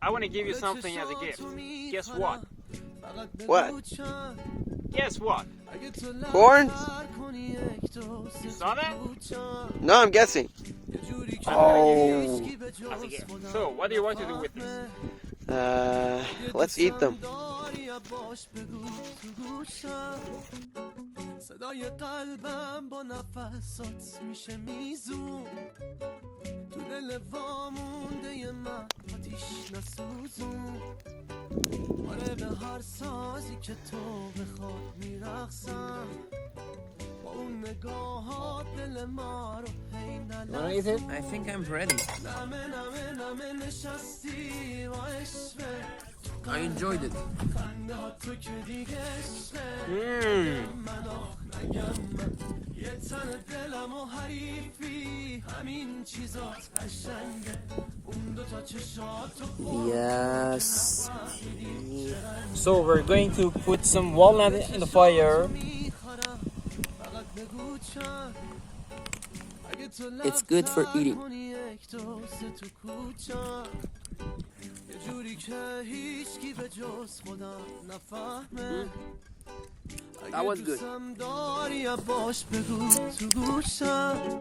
I want to give you something as a gift. Guess what? What? Guess what? Corn? You saw that? No, I'm guessing. Oh. As a gift. So, what do you want to do with this? Let's eat them. صدای قلبم با نفسات میشه میزون تو دل وامونده من آتیش نسوزون آره به هر سازی که تو بخواد میرقصم با اون نگاهات دل ما رو هی نلرزون I think I'm ready. نمه نمه نمه نشستی و عشقه I enjoyed it. خنده ها تو که دیگه عشقه من آخ نگم من یه تن دلم و حریفی همین چیزات قشنگه اون دوتا چشات و Yes. So, we're going to put some walnut in the fire. فقط بگو چند اگه تو It's good for eating. کنی یک دوسته تو کوچم یه جوری که هیچکی به جز خودم نفهمه That was good. دوستم داری باش بگو تو گوشم